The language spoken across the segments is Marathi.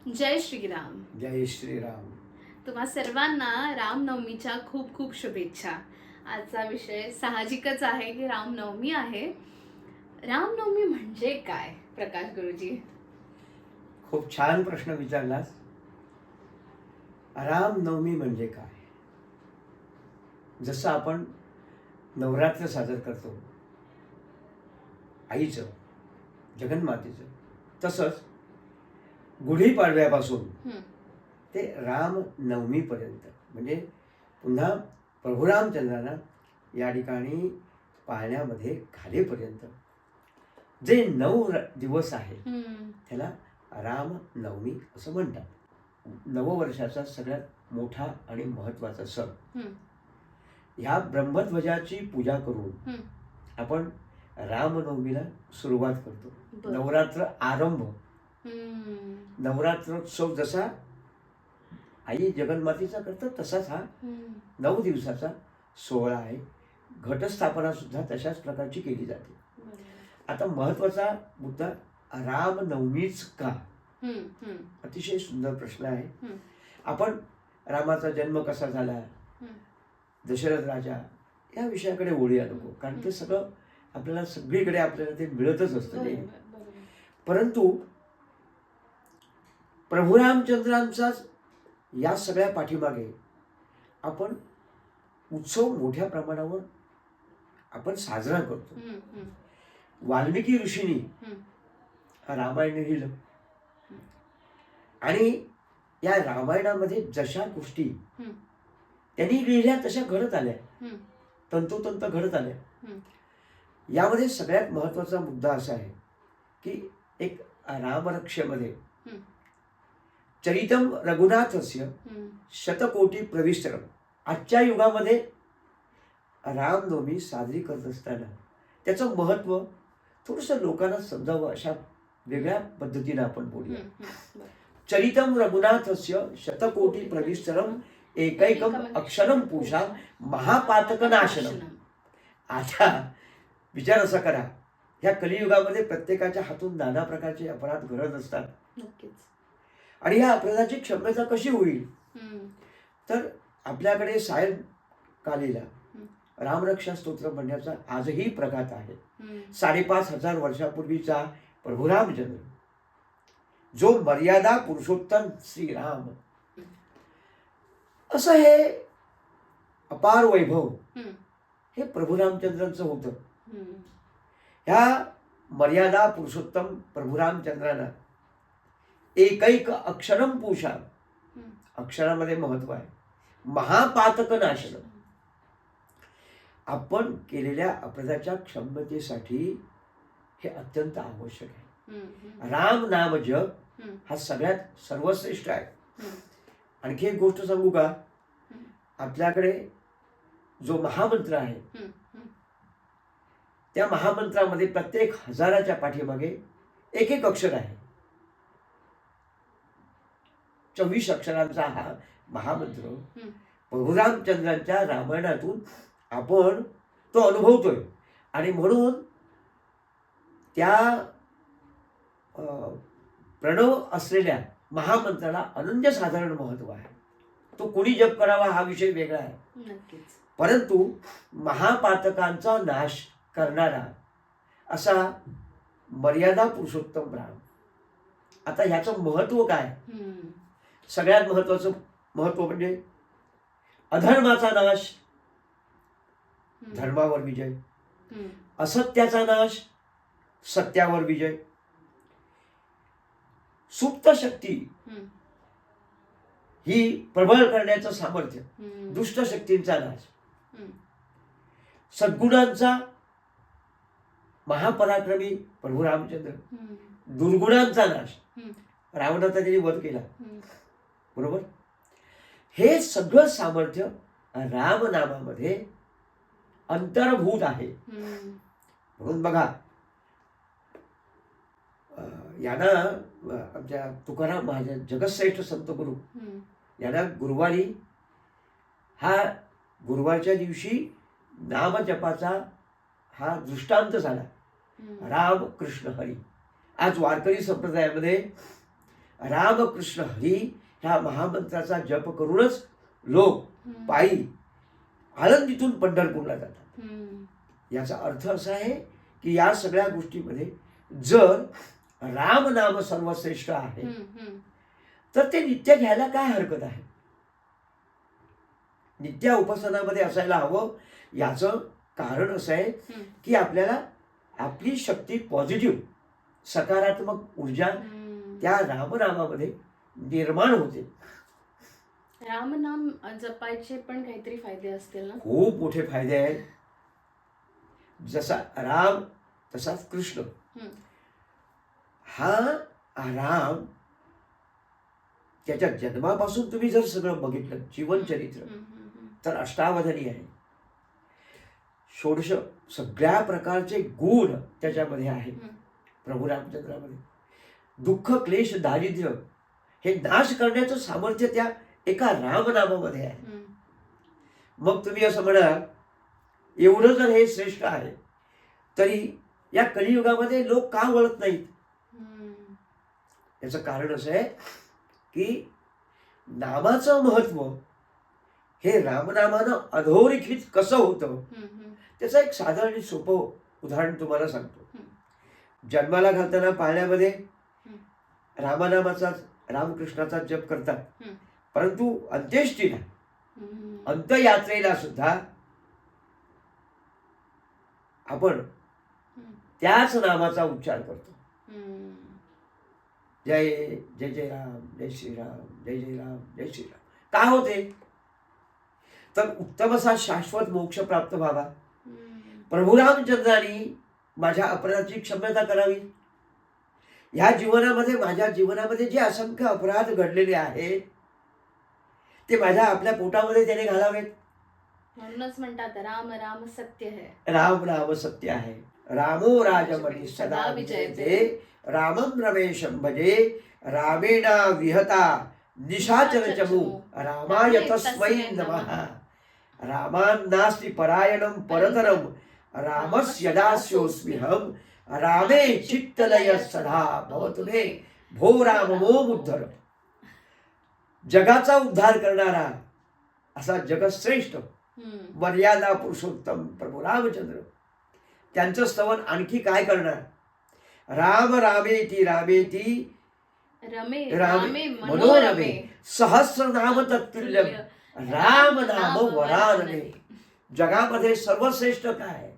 जय श्रीराम. जय श्रीराम. तुम्हा सर्वांना रामनवमीच्या खूप खूप शुभेच्छा. आजचा विषय साहजिकच आहे की रामनवमी आहे. रामनवमी म्हणजे काय प्रकाश गुरुजी? खूप छान प्रश्न विचारलास. रामनवमी म्हणजे काय? जसं आपण नवरात्र साजर करतो आईचं, जगन्मातेचं, तसंच गुढीपाडव्यापासून ते रामनवमीपर्यंत म्हणजे पुन्हा प्रभू रामचंद्रांना या ठिकाणी पाळण्यामध्ये घालेपर्यंत जे 9 दिवस आहे त्याला रामनवमी असं म्हणतात. नववर्षाचा सगळ्यात मोठा आणि महत्त्वाचा सण. ह्या ब्रह्मध्वजाची पूजा करून आपण रामनवमीला सुरुवात करतो. नवरात्र आरंभ, नवरात्रोत्सव जसा आई जगन्मातेचा करतात तसाच हा 9 दिवसाचा सोहळा आहे. घटस्थापना सुद्धा तशाच प्रकारची केली जाते. आता महत्वाचा मुद्दा, रामनवमीच का? अतिशय सुंदर प्रश्न आहे. आपण रामाचा जन्म कसा झाला, दशरथ राजा, या विषयाकडे वळूया नको, कारण ते सगळं आपल्याला सगळीकडे आपल्याला ते मिळतच असतं. परंतु प्रभू रामचंद्रांचाच या सगळ्या पाठीमागे आपण उत्सव मोठ्या प्रमाणावर आपण साजरा करतो. वाल्मिकी ऋषींनी रामायण लिहिलं आणि या रामायणामध्ये जशा गोष्टी त्यांनी लिहिल्या तशा घडत आल्या, तंतोतंत घडत आल्या. यामध्ये सगळ्यात महत्वाचा मुद्दा असा आहे की एक रामरक्षेमध्ये चरितम रघुनाथस्य शतकोटी प्रविष्टरम, आजच्या युगामध्ये रामनवमी साजरी करत असताना त्याचं महत्व थोडंसं लोकांना समजावं अशा वेगळ्या पद्धतीने आपण बोलूया. चरितम रघुनाथस्य शतकोटी प्रविष्टरम एकैकम अक्षरम पूषा महापातकनाशनम. आता विचार असा करा, ह्या कलियुगामध्ये प्रत्येकाच्या हातून नाना प्रकारचे अपराध घडत असतात. आणि ह्या अपराधाची क्षमता कशी होईल? तर आपल्याकडे सायंकालीला रामरक्षा स्तोत्र म्हणण्याचा आजही प्रघात आहे. 5,500 वर्षापूर्वीचा प्रभू रामचंद्र, जो मर्यादा पुरुषोत्तम श्रीराम, असं हे अपार वैभव हे प्रभू रामचंद्रांचं होतं. ह्या मर्यादा पुरुषोत्तम प्रभू रामचंद्रांना एकैक अक्षरम पूषा, अक्षरामध्ये महत्व आहे, महापातक नाशनम, आपण केलेल्या अपराधाच्या क्षमतेसाठी हे अत्यंत आवश्यक आहे. राम नाम जप हा सगळ्यात सर्वश्रेष्ठ आहे. आणखी एक गोष्ट सांगू का? आपल्याकडे जो महामंत्र आहे त्या महामंत्रामध्ये प्रत्येक हजाराच्या पाठीमागे एक एक अक्षर आहे. 24 अक्षरांचा हा महामंत्र प्रभू रामचंद्रांच्या रामायणातून आपण तो अनुभवतोय. आणि म्हणून त्या प्रणव असलेल्या महामंत्राला अनन्यसाधारण महत्व आहे. तो कोणी जप करावा हा विषय वेगळा आहे, परंतु महापातकांचा नाश करणारा असा मर्यादा पुरुषोत्तम राम. आता ह्याचं महत्व काय? सगळ्यात महत्वाचं महत्व म्हणजे अधर्माचा नाश, धर्मावर विजय, असत्याचा नाश, सत्यावर विजय, सुप्त शक्ती ही प्रबळ करण्याचं सामर्थ्य, दुष्ट शक्तींचा नाश, सद्गुणांचा महापराक्रमी प्रभू रामचंद्र, दुर्गुणांचा नाश, रावणाचा त्यांनी वध केला, बरोबर. हे सगळं सामर्थ्य रामनामामध्ये अंतर्भूत आहे. म्हणून बघा, यांना आमच्या तुकाराम महाराज, जगतश्रेष्ठ संत गुरु, यांना गुरुवारी, हा गुरुवारच्या दिवशी नामजपाचा हा दृष्टांत झाला. राम कृष्ण हरी. आज वारकरी संप्रदायामध्ये रामकृष्ण हरी ह्या महामंत्राचा जप करूनच लोक पायी आनंदीतून पंढरपूरला जातात. याचा अर्थ असा आहे की या सगळ्या गोष्टीमध्ये जर राम नाम सर्वश्रेष्ठ आहे तर ते नित्य घ्यायला काय हरकत आहे. नित्य उपासनामध्ये असायला हवं. याचं कारण असं आहे की आपल्याला आपली शक्ती पॉझिटिव्ह सकारात्मक ऊर्जा त्या रामनामामध्ये निर्माण होते. रामनाम जपायचे पण काहीतरी फायदे असतील ना. खूप मोठे फायदे आहेत. जसा राम तसाच कृष्ण. हा राम त्याच्या जन्मापासून तुम्ही जर सगळं बघितलं जीवनचरित्र तर अष्टावधानी आहे. षोडश सगळ्या प्रकारचे गुण त्याच्यामध्ये आहेत प्रभू रामचंद्रामध्ये. दुःख क्लेश दारिद्र्य हे नाश करण्याचं सामर्थ्य त्या एका रामनामामध्ये आहे. मग तुम्ही असं म्हणाल एवढं जर हे श्रेष्ठ आहे तरी या कलियुगामध्ये लोक का वळत नाहीत. याचं कारण असं आहे की नामाचं महत्व हे रामनामानं अधोरेखित कसं होतं त्याचं एक साधं आणि सोपं उदाहरण तुम्हाला सांगतो. जन्माला घालताना पाळण्यामध्ये रामनामाचा रामकृष्णाचा जप करतात, परंतु अंत्येष्टीला अंत्ययात्रेला सुद्धा आपण त्याच नामाचा उच्चार करतो. जय जय जय राम जय श्रीराम जय जय राम जय श्रीराम. का होते तर उत्तम असा शाश्वत मोक्ष प्राप्त व्हावा. प्रभू रामचंद्रांनी माझ्या अपराधाची क्षमता करावी. ह्या जीवनामध्ये माझ्या जीवनामध्ये जे असंख्य अपराध घडलेले आहेत ते माझ्या आपल्या पोटामध्ये त्याने घालावेत. म्हणूनच म्हणतात राम राम सत्य है. राम राम सत्य आहे. रामो राजमणी सदा विजयते. रामम रमेशम भजे. रामेणा विहता निशाचर चमू. रामाय तस्मै नमः. रामान्नास्ति परायणं परतरं. रामस्य दास्योऽस्म्यहं. रामे चित्तलय सदा भवतु मे. भो राम मो उद्धर. जगाचा उद्धार करणारा असा जगश्रेष्ठ मर्यादा पुरुषोत्तम प्रभू रामचंद्र त्यांचं स्तवन आणखी काय करणार. राम रामेती रामेती रमे रामे मनोरमे. सहस्रनाम तत्तुल्यम राम नाम वरानने. जगामध्ये सर्वश्रेष्ठ काय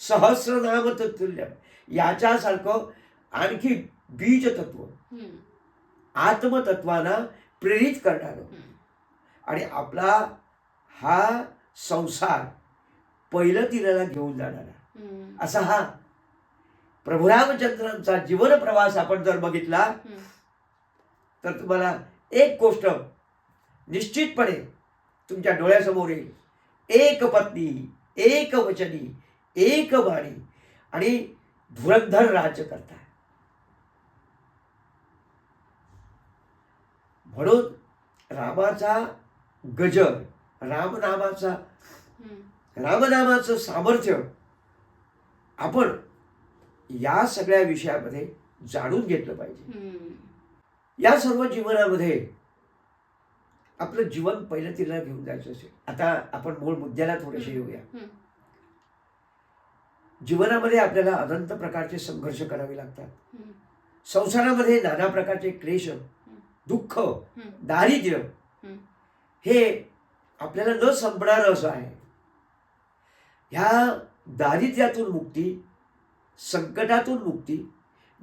सहस्रनाम तत्तुल्यम. याच्यासारखं आणखी बीज तत्व आत्मतत्वाना प्रेरित करणार आणि आपला हा संसार पहिलं तिराला घेऊन जाणारा असा हा प्रभू रामचंद्रांचा जीवन प्रवास आपण जर बघितला तर तुम्हाला एक गोष्ट निश्चितपणे तुमच्या डोळ्यासमोर येईल. एक पत्नी एक वचनी एक वाणी आणि धुरंधर राज्य करता. म्हणून रामाचा गजर रामनामाचं सामर्थ्य आपण या सगळ्या विषयामध्ये जाणून घेतलं पाहिजे. या सर्व जीवनामध्ये आपलं जीवन पहिल्या तिला घेऊन जायचं असेल. आता आपण मूळ मुद्द्याला थोडेसे येऊया. जीवनामध्ये आपल्याला अनंत प्रकारचे संघर्ष करावे लागतात. संसारामध्ये नाना प्रकारचे क्लेश दुःख दारिद्र्य हे आपल्याला न संपणारं असं आहे. ह्या दारिद्र्यातून मुक्ती संकटातून मुक्ती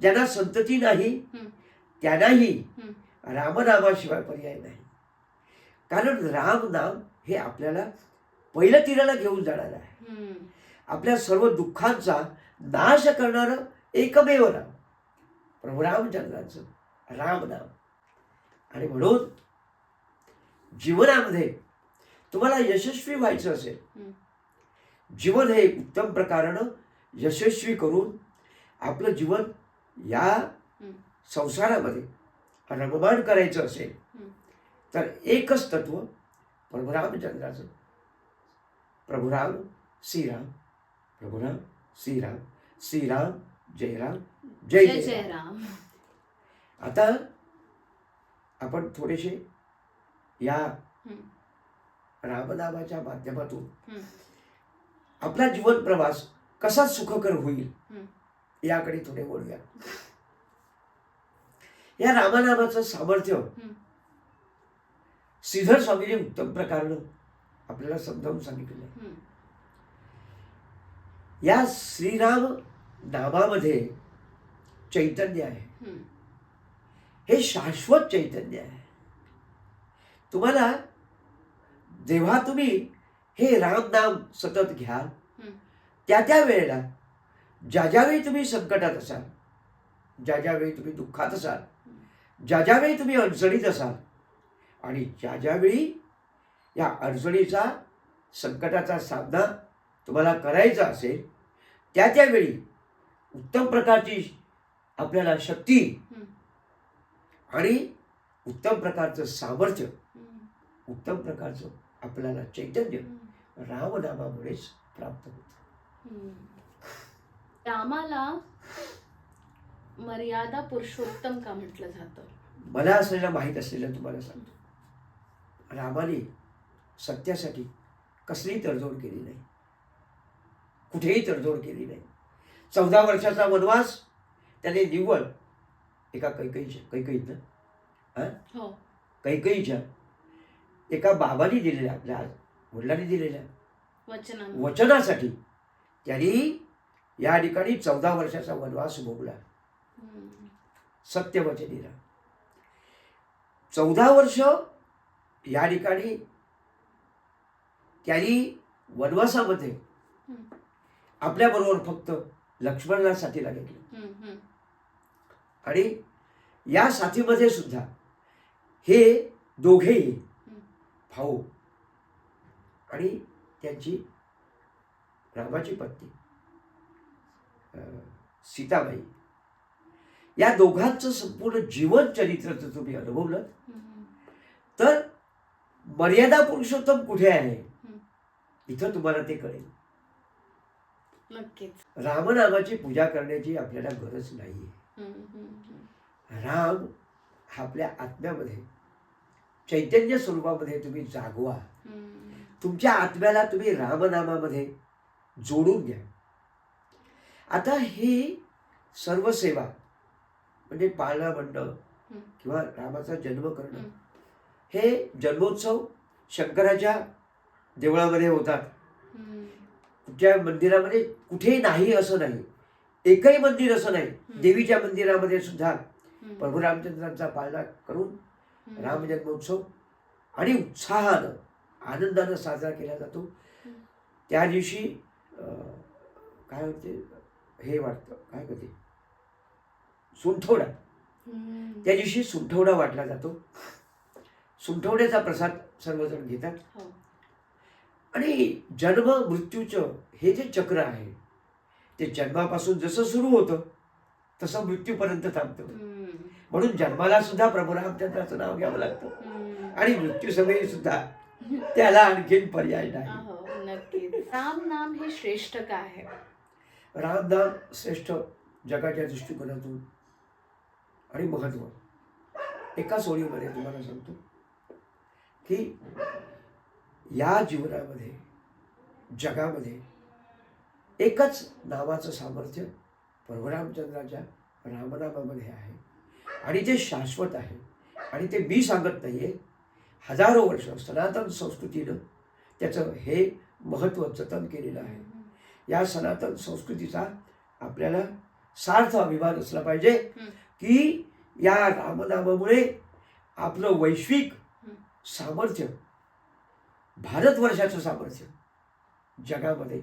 ज्यांना संतती नाही त्यांनाही रामनामाशिवाय पर्याय नाही. कारण रामनाम हे आपल्याला पहिलं तिराला घेऊन जाणार आहे. आपल्या सर्व दुःखांचा नाश करणारं एकमेव नाम प्रभू रामचंद्रांचं रामनाम. आणि म्हणून जीवनामध्ये तुम्हाला यशस्वी व्हायचं असेल जीवन हे उत्तम प्रकारानं यशस्वी करून आपलं जीवन या संसारामध्ये रममाण करायचं असेल तर एकच तत्व प्रभू रामचंद्राचं. प्रभुराम श्रीराम प्रभुराम श्रीराम श्रीराम जय राम जय जय राम. आता आपण थोडेसे या हम्म. रामनामाच्या माध्यमातून हम्म. आपला जीवन प्रवास कसा सुखकर होईल हम्म. याकडे थोडे वळूया. या रामनामाचं सामर्थ्य हम्म. श्रीधर स्वामीने उत्तम प्रकारे आपल्याला समजावून सांगितलेलं आहे. हम्म. या श्रीराम नामामध्ये चैतन्य आहे. हम्म. हे शाश्वत चैतन्य आहे. तुम्हाला जेव्हा तुम्ही हे राम नाम सतत घ्याल हम्म. त्या वेळेला ज्यावेळी तुम्ही संकटात असाल, ज्यावेळी तुम्ही दुःखात असाल, ज्यावेळी तुम्ही अडचणीत असाल आणि ज्यावेळी या अडचणीचा संकटाचा सामना तुम्हाला करायचा असेल त्यावेळी उत्तम प्रकारची आपल्याला शक्ती हम्म. आणि उत्तम प्रकारचं सामर्थ्य, हम्म. उत्तम प्रकारचं आपल्याला चैतन्य हम्म. रामनामामुळेच प्राप्त होतं. हम्म. रामाला मर्यादा पुरुषोत्तम का म्हटलं जातं? मला असलेलं माहीत असलेलं तुम्हाला सांगतो. रामाने सत्यासाठी कसलीही तडजोड केली नाही, कुठेही तडजोड केली नाही. 14 वर्षाचा वनवास त्याने निव्वळ एका हो. कैकेयीच्या एका बाबांनी दिलेल्या, आपल्या वडिलांनी दिलेल्या वचनासाठी त्यांनी या ठिकाणी 14 वर्षाचा वनवास भोगला. सत्यवचनीला 14 वर्ष या ठिकाणी त्यांनी वनवासामध्ये आपल्याबरोबर फक्त लक्ष्मणाला साथीला घेतलं. आणि या साथीमध्ये सुद्धा हे दोघेही भाऊ आणि त्यांची रामाची पत्नी सीताबाई या दोघांचं संपूर्ण जीवन चरित्र जर तुम्ही अनुभवलं तर मर्यादा पुरुषोत्तम कुठे आहे इथं तुम्हाला ते कळेल. नक्कीच. रामनामाची पूजा करण्याची आपल्याला गरज नाहीये. राम आपल्या आत्म्यामध्ये चैतन्य स्वरूपामध्ये तुम्ही जागवा. तुमच्या आत्म्याला तुम्ही रामनामामध्ये जोडून घ्या. आता ही सर्व सेवा म्हणजे पाळणा म्हणणं किंवा रामाचा जन्म करणं, हे जन्मोत्सव शंकराच्या देवळामध्ये होतात. कुठच्या मंदिरामध्ये कुठेही नाही असं नाही, एकही मंदिर असं नाही. देवीच्या मंदिरामध्ये सुद्धा प्रभू रामचंद्रांचा पाळणा करून राम जन्मोत्सव आणि उत्साहानं आनंदानं साजरा केला जातो. त्या दिवशी काय होते हे वाटतं, काय कधी सुंठवडा, त्या दिवशी सुंठवडा वाटला जातो. सुंठवड्याचा प्रसाद सर्वजण घेतात. आणि जन्म मृत्यूचं हे जे चक्र आहे ते जन्मापासून जसं सुरू होतं तसं मृत्यूपर्यंत थांबतं. म्हणून जन्माला सुद्धा प्रभू रामचंद्राचं नाव घ्यावं लागतं आणि मृत्यू समयी सुद्धा त्याला आणखीन पर्याय नाही. नक्कीच. राम नाम हे श्रेष्ठ का आहे? रामनाम श्रेष्ठ जगाच्या दृष्टिकोनातून आणि महत्व एका सोळीमध्ये तुम्हाला सांगतो की या जीवनामध्ये जगामध्ये एकच नावाचं सामर्थ्य प्रभू रामचंद्राच्या रामनामामध्ये आहे आणि ते शाश्वत आहे. आणि ते मी सांगत नाहीये, हजारो वर्ष सनातन संस्कृतीनं त्याचं हे महत्त्व जतन केलेलं आहे. या सनातन संस्कृतीचा आपल्याला सार्थ अभिमान असला पाहिजे की या रामनामामुळे आपलं वैश्विक सामर्थ्य, भारतवर्षाचं सामर्थ्य जगामध्ये,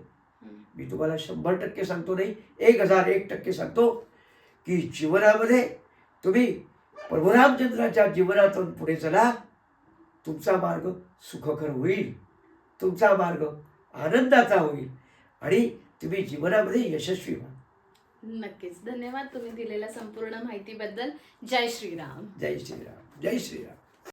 मी तुम्हाला 100% सांगतो नाही, 1001% सांगतो की जीवनामध्ये तुम्ही प्रभू रामचंद्राच्या जीवनातून पुढे चला. तुमचा मार्ग सुखकर होईल, तुमचा मार्ग आनंदाचा होईल आणि तुम्ही जीवनामध्ये यशस्वी व्हा. नक्कीच. धन्यवाद तुम्ही दिलेल्या संपूर्ण माहितीबद्दल. जय श्रीराम. जय श्रीराम. जय श्रीराम.